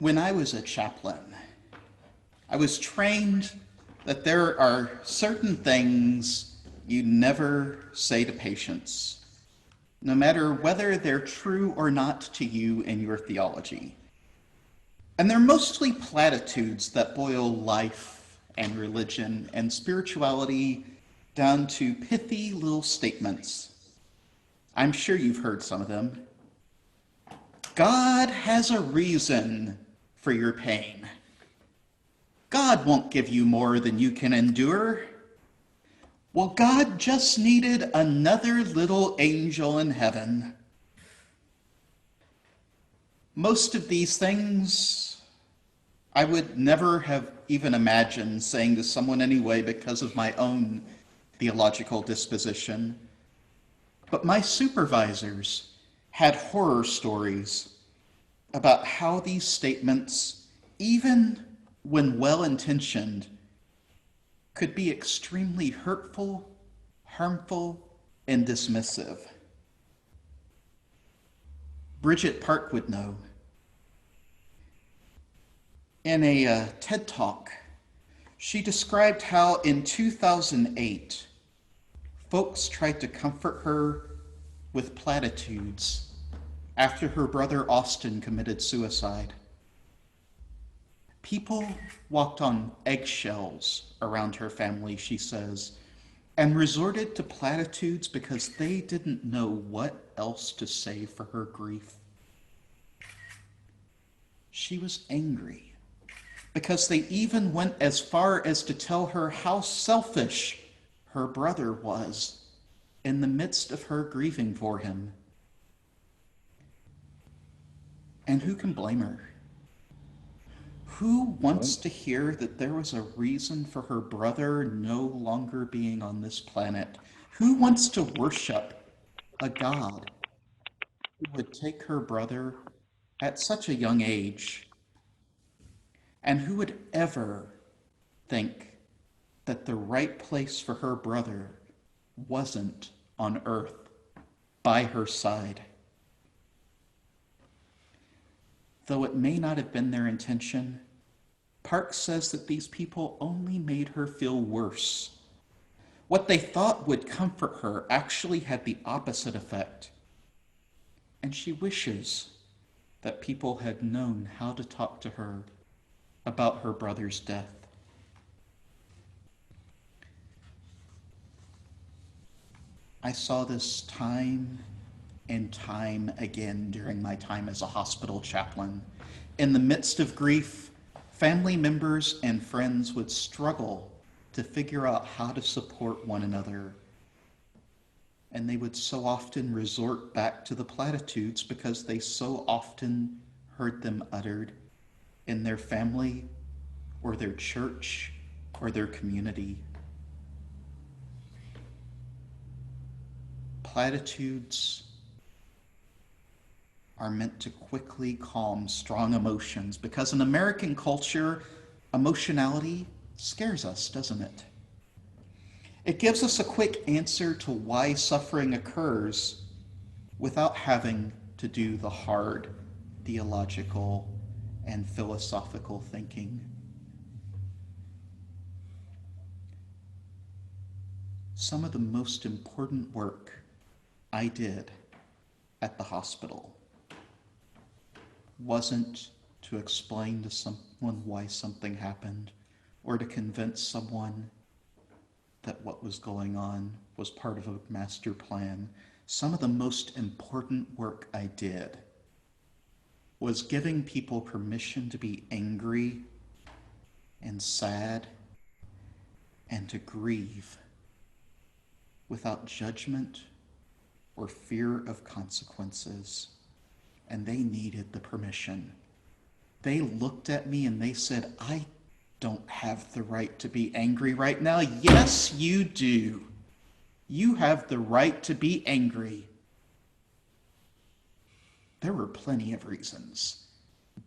When I was a chaplain, I was trained that there are certain things you never say to patients, no matter whether they're true or not to you in your theology. And they're mostly platitudes that boil life and religion and spirituality down to pithy little statements. I'm sure you've heard some of them. God has a reason for your pain. God won't give you more than you can endure. Well, God just needed another little angel in heaven. Most of these things I would never have even imagined saying to someone anyway because of my own theological disposition. But my supervisors had horror stories about how these statements, even when well-intentioned, could be extremely hurtful, harmful, and dismissive. Bridget Park would know. In a TED Talk, she described how in 2008, folks tried to comfort her with platitudes after her brother Austin committed suicide. People walked on eggshells around her family, she says, and resorted to platitudes because they didn't know what else to say for her grief. She was angry because they even went as far as to tell her how selfish her brother was in the midst of her grieving for him. And who can blame her? Who wants to hear that there was a reason for her brother no longer being on this planet? Who wants to worship a God who would take her brother at such a young age? And who would ever think that the right place for her brother wasn't on earth by her side? Though it may not have been their intention, Park says that these people only made her feel worse. What they thought would comfort her actually had the opposite effect. And she wishes that people had known how to talk to her about her brother's death. I saw this time and time again during my time as a hospital chaplain. In the midst of grief, family members and friends would struggle to figure out how to support one another. And they would so often resort back to the platitudes because they so often heard them uttered in their family or their church or their community. Platitudes are meant to quickly calm strong emotions because in American culture, emotionality scares us, doesn't it? It gives us a quick answer to why suffering occurs without having to do the hard theological and philosophical thinking. Some of the most important work I did at the hospital wasn't to explain to someone why something happened or to convince someone that what was going on was part of a master plan. Some of the most important work I did was giving people permission to be angry and sad and to grieve without judgment or fear of consequences. And they needed the permission. They looked at me and they said, I don't have the right to be angry right now. Yes, you do. You have the right to be angry. There were plenty of reasons,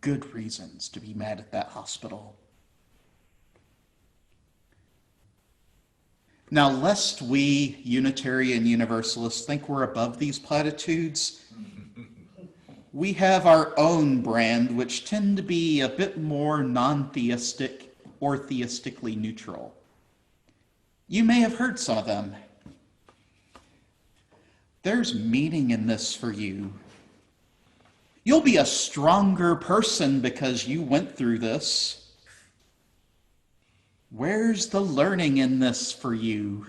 good reasons, to be mad at that hospital. Now, lest we Unitarian Universalists think we're above these platitudes, We have our own brand, which tend to be a bit more non-theistic or theistically neutral. You may have heard some of them. There's meaning in this for you. You'll be a stronger person because you went through this. Where's the learning in this for you?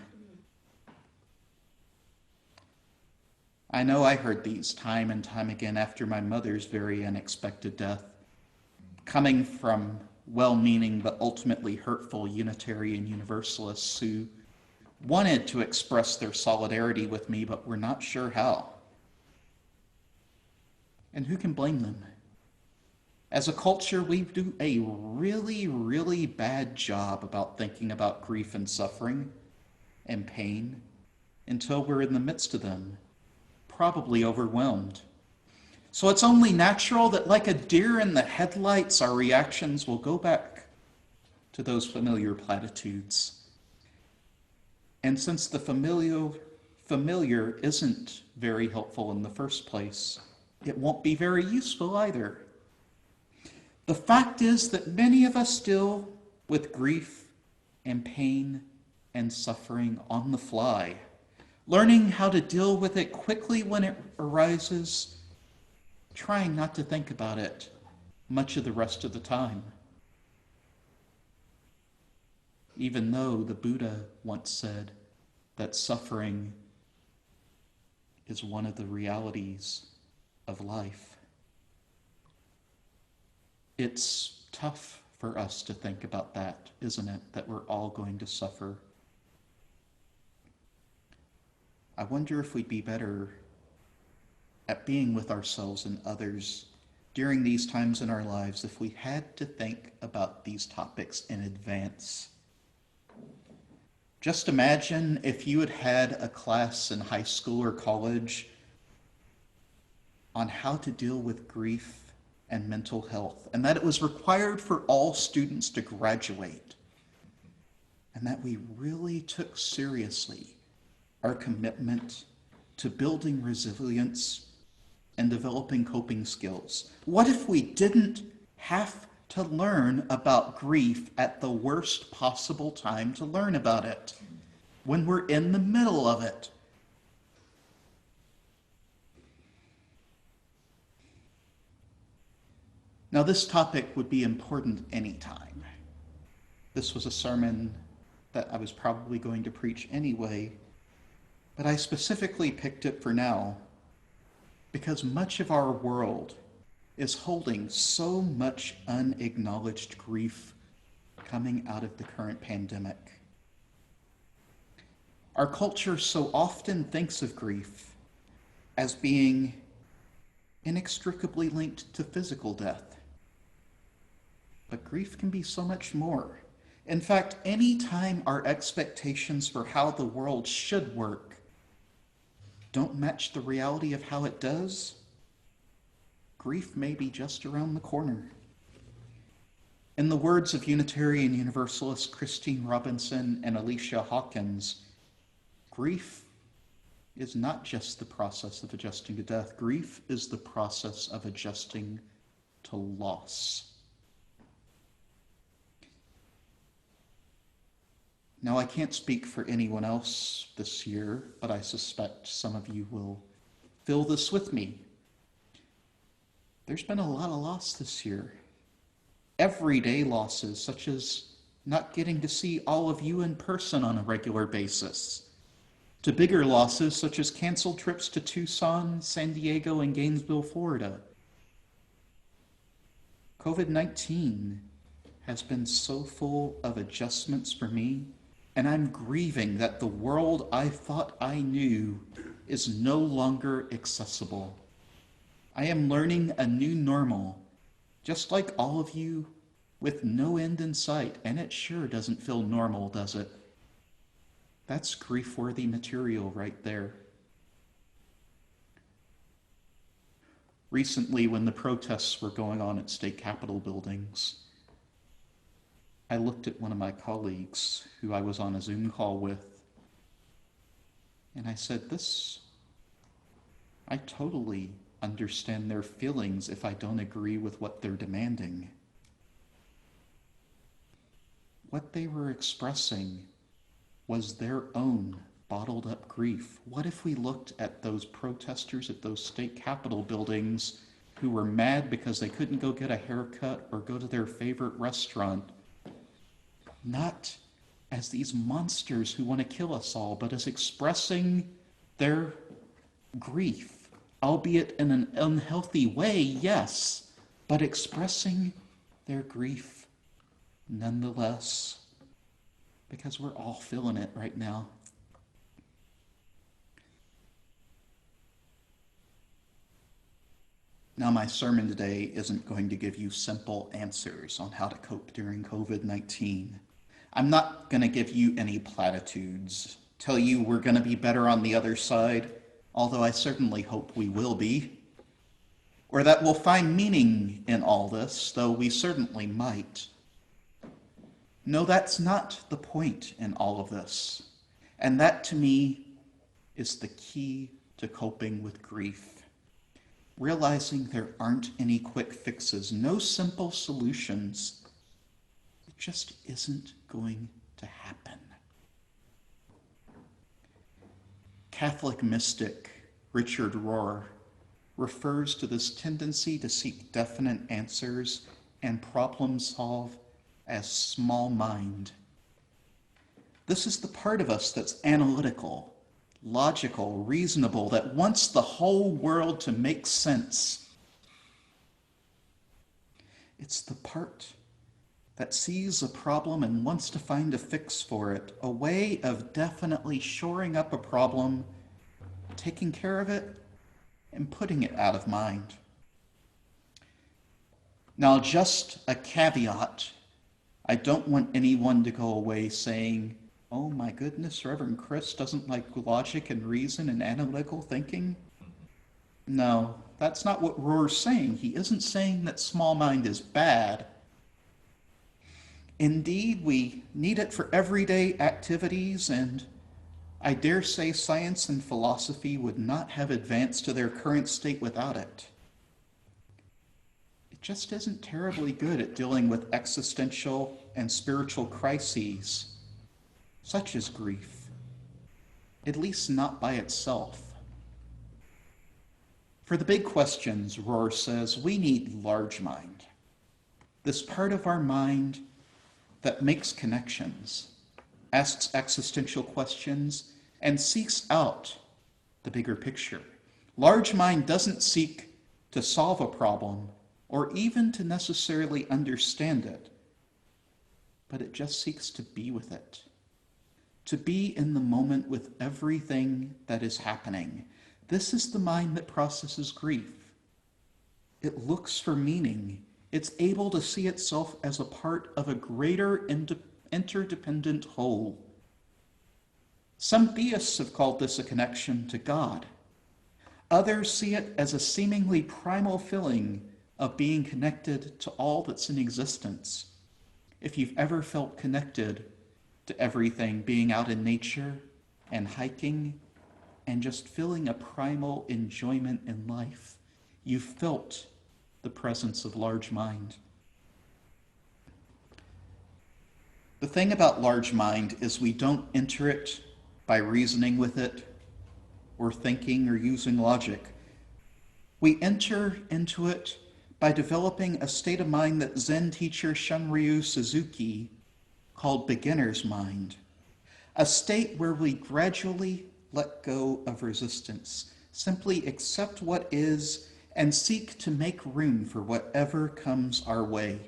I know I heard these time and time again after my mother's very unexpected death, coming from well-meaning but ultimately hurtful Unitarian Universalists who wanted to express their solidarity with me but were not sure how. And who can blame them? As a culture, we do a really, really bad job about thinking about grief and suffering and pain until we're in the midst of them, probably overwhelmed. So it's only natural that like a deer in the headlights, our reactions will go back to those familiar platitudes. And since the familiar isn't very helpful in the first place, it won't be very useful either. The fact is that many of us deal with grief and pain and suffering on the fly, learning how to deal with it quickly when it arises, trying not to think about it much of the rest of the time. Even though the Buddha once said that suffering is one of the realities of life. It's tough for us to think about that, isn't it? That we're all going to suffer. I wonder if we'd be better at being with ourselves and others during these times in our lives if we had to think about these topics in advance. Just imagine if you had had a class in high school or college on how to deal with grief and mental health, and that it was required for all students to graduate, and that we really took seriously our commitment to building resilience and developing coping skills. What if we didn't have to learn about grief at the worst possible time to learn about it, when we're in the middle of it? Now, this topic would be important anytime. This was a sermon that I was probably going to preach anyway, but I specifically picked it for now because much of our world is holding so much unacknowledged grief coming out of the current pandemic. Our culture so often thinks of grief as being inextricably linked to physical death. But grief can be so much more. In fact, any time our expectations for how the world should work don't match the reality of how it does, grief may be just around the corner. In the words of Unitarian Universalists Christine Robinson and Alicia Hawkins, grief is not just the process of adjusting to death. Grief is the process of adjusting to loss. Now, I can't speak for anyone else this year, but I suspect some of you will feel this with me. There's been a lot of loss this year. Everyday losses, such as not getting to see all of you in person on a regular basis, to bigger losses such as canceled trips to Tucson, San Diego, and Gainesville, Florida. COVID-19 has been so full of adjustments for me, and I'm grieving that the world I thought I knew is no longer accessible. I am learning a new normal, just like all of you, with no end in sight, and it sure doesn't feel normal, does it? That's grief-worthy material right there. Recently, when the protests were going on at state capitol buildings, I looked at one of my colleagues who I was on a Zoom call with, and I said, I totally understand their feelings if I don't agree with what they're demanding. What they were expressing was their own bottled up grief. What if we looked at those protesters at those state capitol buildings who were mad because they couldn't go get a haircut or go to their favorite restaurant, not as these monsters who want to kill us all, but as expressing their grief, albeit in an unhealthy way, yes, but expressing their grief nonetheless, because we're all feeling it right now. Now, my sermon today isn't going to give you simple answers on how to cope during COVID-19. I'm not going to give you any platitudes, tell you we're going to be better on the other side, although I certainly hope we will be, or that we'll find meaning in all this, though we certainly might. No, that's not the point in all of this. And that, to me, is the key to coping with grief. Realizing there aren't any quick fixes, no simple solutions. It just isn't going to happen. Catholic mystic Richard Rohr refers to this tendency to seek definite answers and problem solve as small mind. This is the part of us that's analytical, logical, reasonable, that wants the whole world to make sense. It's the part that sees a problem and wants to find a fix for it, a way of definitely shoring up a problem, taking care of it, and putting it out of mind. Now, just a caveat. I don't want anyone to go away saying, oh my goodness, Reverend Chris doesn't like logic and reason and analytical thinking. No, that's not what Rohr's saying. He isn't saying that small mind is bad. Indeed, we need it for everyday activities, and I dare say science and philosophy would not have advanced to their current state without it. It just isn't terribly good at dealing with existential and spiritual crises, such as grief, at least not by itself. For the big questions, Rohr says, we need large mind, this part of our mind that makes connections, asks existential questions, and seeks out the bigger picture. Large mind doesn't seek to solve a problem or even to necessarily understand it, but it just seeks to be with it, to be in the moment with everything that is happening. This is the mind that processes grief. It looks for meaning. It's able to see itself as a part of a greater interdependent whole. Some theists have called this a connection to God. Others see it as a seemingly primal feeling of being connected to all that's in existence. If you've ever felt connected to everything, being out in nature and hiking and just feeling a primal enjoyment in life, you've felt the presence of large mind. The thing about large mind is we don't enter it by reasoning with it or thinking or using logic. We enter into it by developing a state of mind that Zen teacher Shunryu Suzuki called beginner's mind, a state where we gradually let go of resistance, simply accept what is, and seek to make room for whatever comes our way.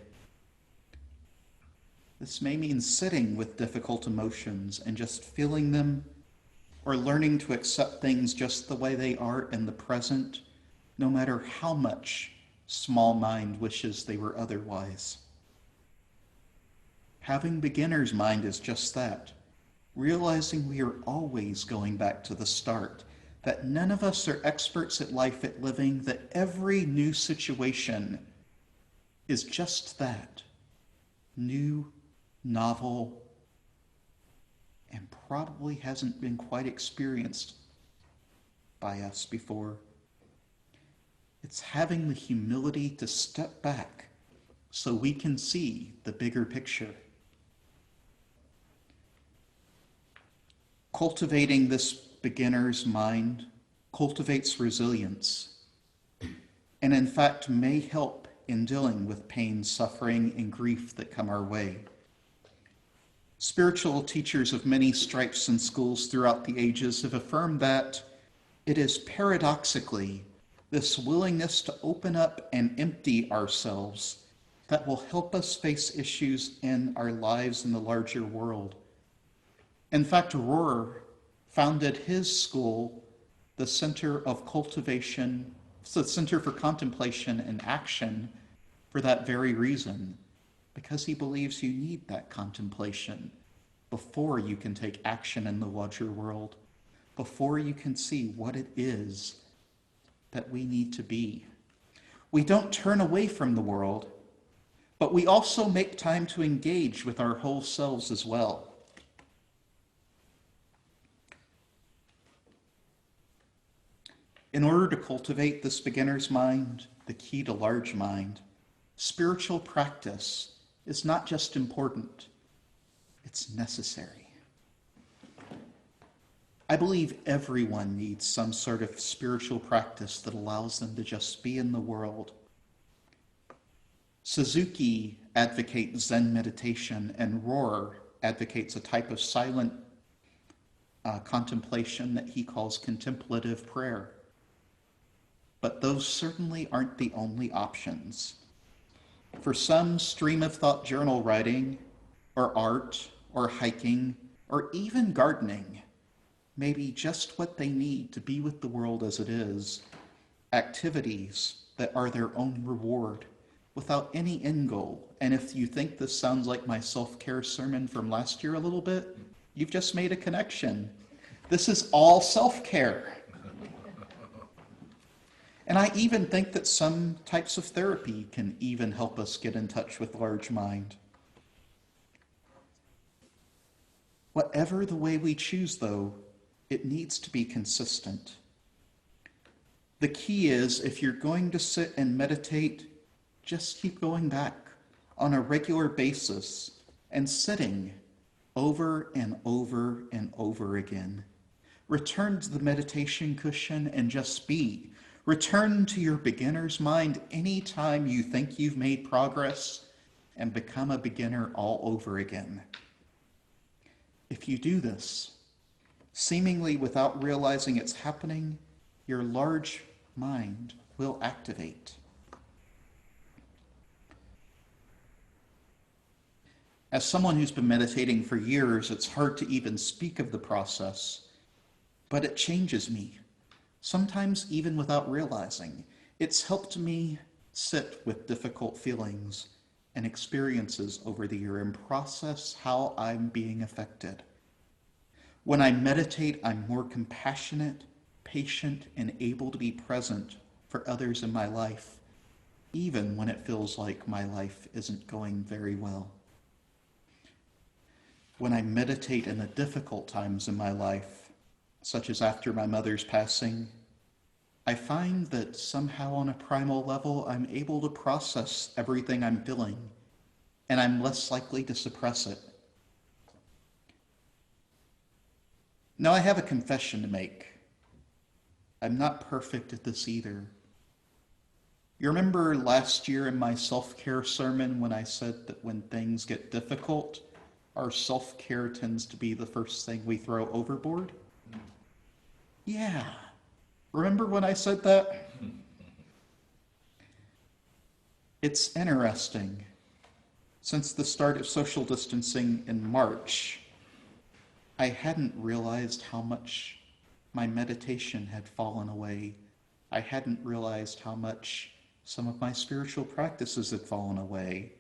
This may mean sitting with difficult emotions and just feeling them, or learning to accept things just the way they are in the present, no matter how much small mind wishes they were otherwise. Having beginner's mind is just that, realizing we are always going back to the start, that none of us are experts at life, at living, that every new situation is just that, new, novel, and probably hasn't been quite experienced by us before. It's having the humility to step back so we can see the bigger picture. Cultivating this beginner's mind cultivates resilience, and in fact may help in dealing with pain, suffering, and grief that come our way. Spiritual teachers of many stripes and schools throughout the ages have affirmed that it is paradoxically this willingness to open up and empty ourselves that will help us face issues in our lives in the larger world. In fact, Rohr founded his school, the Center of Cultivation, the Center for Contemplation and Action, for that very reason, because he believes you need that contemplation before you can take action in the larger world, before you can see what it is that we need to be. We don't turn away from the world, but we also make time to engage with our whole selves as well. In order to cultivate this beginner's mind, the key to large mind, spiritual practice is not just important, it's necessary. I believe everyone needs some sort of spiritual practice that allows them to just be in the world. Suzuki advocates Zen meditation, and Rohr advocates a type of silent contemplation that he calls contemplative prayer. But those certainly aren't the only options. For some, stream of thought journal writing, or art, or hiking, or even gardening may be just what they need to be with the world as it is, activities that are their own reward, without any end goal. And if you think this sounds like my self-care sermon from last year a little bit, you've just made a connection. This is all self-care. And I even think that some types of therapy can even help us get in touch with large mind. Whatever the way we choose, though, it needs to be consistent. The key is, if you're going to sit and meditate, just keep going back on a regular basis and sitting over and over and over again. Return to the meditation cushion and just be. Return to your beginner's mind anytime you think you've made progress and become a beginner all over again. If you do this, seemingly without realizing it's happening, your large mind will activate. As someone who's been meditating for years, it's hard to even speak of the process, but it changes me. Sometimes even without realizing. It's helped me sit with difficult feelings and experiences over the year and process how I'm being affected. When I meditate, I'm more compassionate, patient, and able to be present for others in my life, even when it feels like my life isn't going very well. When I meditate in the difficult times in my life, such as after my mother's passing, I find that somehow on a primal level, I'm able to process everything I'm feeling, and I'm less likely to suppress it. Now, I have a confession to make. I'm not perfect at this either. You remember last year in my self-care sermon when I said that when things get difficult, our self-care tends to be the first thing we throw overboard? Yeah. Remember when I said that? It's interesting. Since the start of social distancing in March, I hadn't realized how much my meditation had fallen away. I hadn't realized how much some of my spiritual practices had fallen away.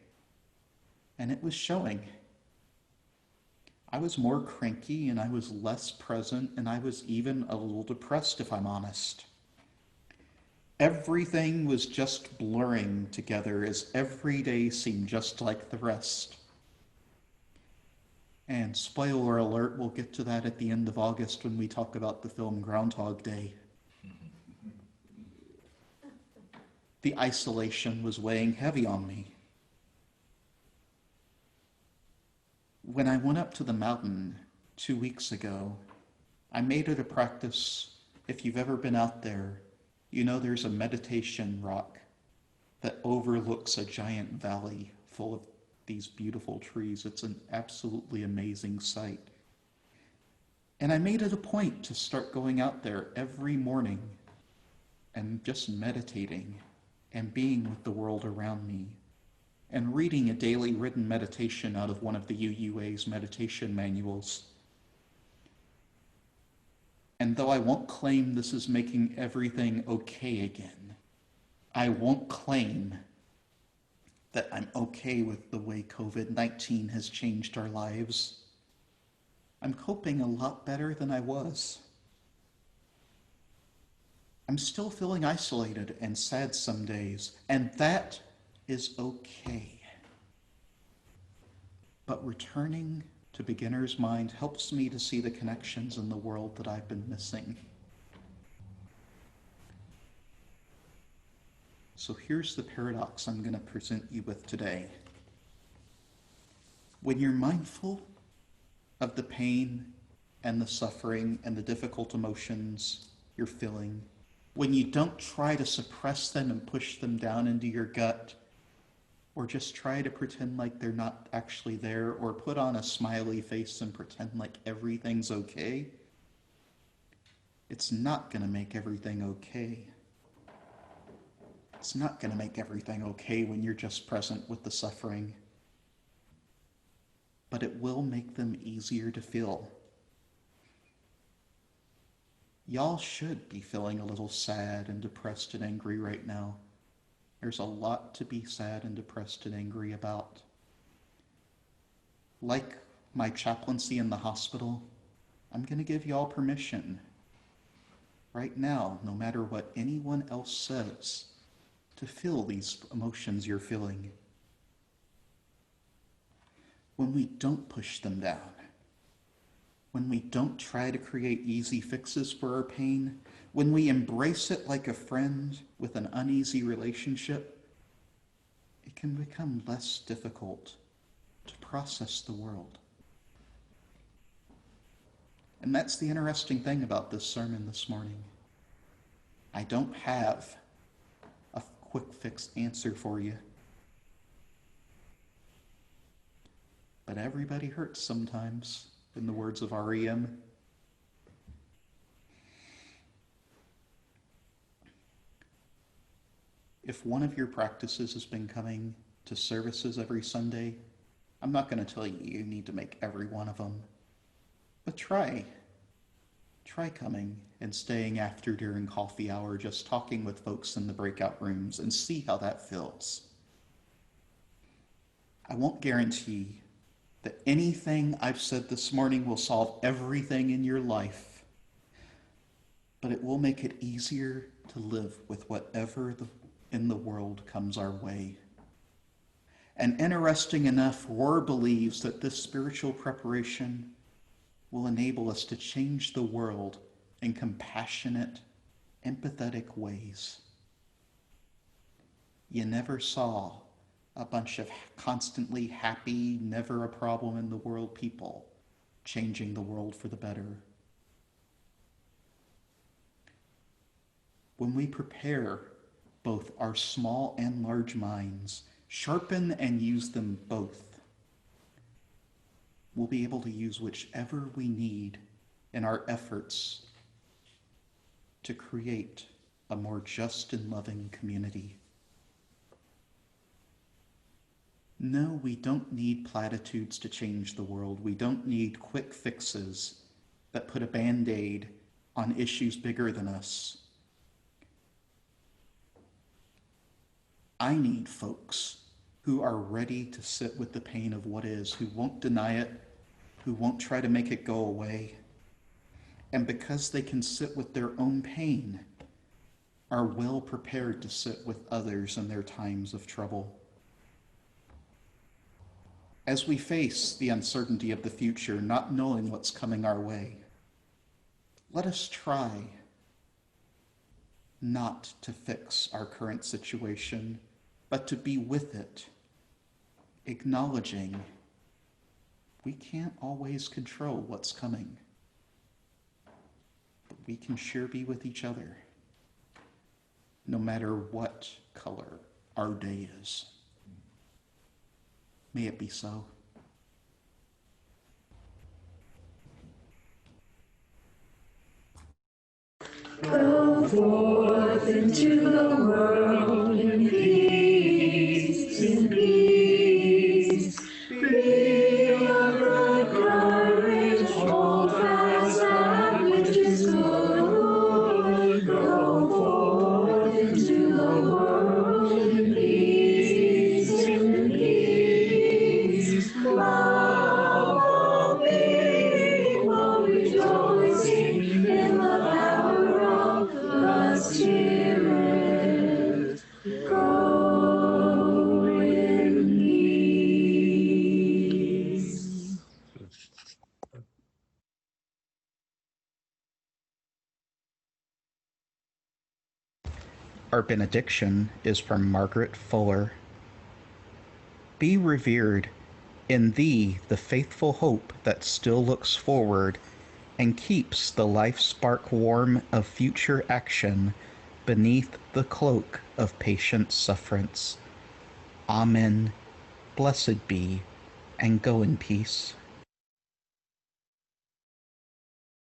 And it was showing. I was more cranky and I was less present and I was even a little depressed, if I'm honest. Everything was just blurring together as every day seemed just like the rest. And spoiler alert, we'll get to that at the end of August when we talk about the film Groundhog Day. The isolation was weighing heavy on me. When I went up to the mountain 2 weeks ago, I made it a practice. If you've ever been out there, you know there's a meditation rock that overlooks a giant valley full of these beautiful trees. It's an absolutely amazing sight. And I made it a point to start going out there every morning and just meditating and being with the world around me and reading a daily written meditation out of one of the UUA's meditation manuals. And though I won't claim this is making everything okay again, I won't claim that I'm okay with the way COVID-19 has changed our lives. I'm coping a lot better than I was. I'm still feeling isolated and sad some days, and that is okay. But returning to beginner's mind helps me to see the connections in the world that I've been missing. So here's the paradox I'm going to present you with today. When you're mindful of the pain and the suffering and the difficult emotions you're feeling, when you don't try to suppress them and push them down into your gut, or just try to pretend like they're not actually there, or put on a smiley face and pretend like everything's okay, it's not going to make everything okay. It's not going to make everything okay when you're just present with the suffering. But it will make them easier to feel. Y'all should be feeling a little sad and depressed and angry right now. There's a lot to be sad and depressed and angry about. Like my chaplaincy in the hospital, I'm going to give y'all permission right now, no matter what anyone else says, to feel these emotions you're feeling. When we don't push them down, when we don't try to create easy fixes for our pain, when we embrace it like a friend with an uneasy relationship, it can become less difficult to process the world. And that's the interesting thing about this sermon this morning. I don't have a quick fix answer for you. But everybody hurts sometimes, in the words of REM. If one of your practices has been coming to services every Sunday, I'm not going to tell you you need to make every one of them. But try coming and staying after during coffee hour, just talking with folks in the breakout rooms, and see how that feels. I won't guarantee that anything I've said this morning will solve everything in your life, but it will make it easier to live with whatever in the world comes our way. And interesting enough, Rohr believes that this spiritual preparation will enable us to change the world in compassionate, empathetic ways. You never saw a bunch of constantly happy, never a problem in the world people changing the world for the better. When we prepare both our small and large minds, sharpen and use them both, we'll be able to use whichever we need in our efforts to create a more just and loving community. No, we don't need platitudes to change the world. We don't need quick fixes that put a Band-Aid on issues bigger than us. I need folks who are ready to sit with the pain of what is, who won't deny it, who won't try to make it go away, and because they can sit with their own pain, are well prepared to sit with others in their times of trouble. As we face the uncertainty of the future, not knowing what's coming our way, let us try not to fix our current situation, but to be with it, acknowledging we can't always control what's coming, but we can sure be with each other, no matter what color our day is. May it be so. Go forth into the world in peace, in peace. Be of good courage, hold fast that which is good. Go forth into the world in peace, in peace. Love all people, rejoicing in the power of the Spirit. Go in peace. Our benediction is from Margaret Fuller. Be revered, in thee the faithful hope that still looks forward and keeps the life spark warm of future action beneath the cloak of patient sufferance. Amen. Blessed be, and go in peace.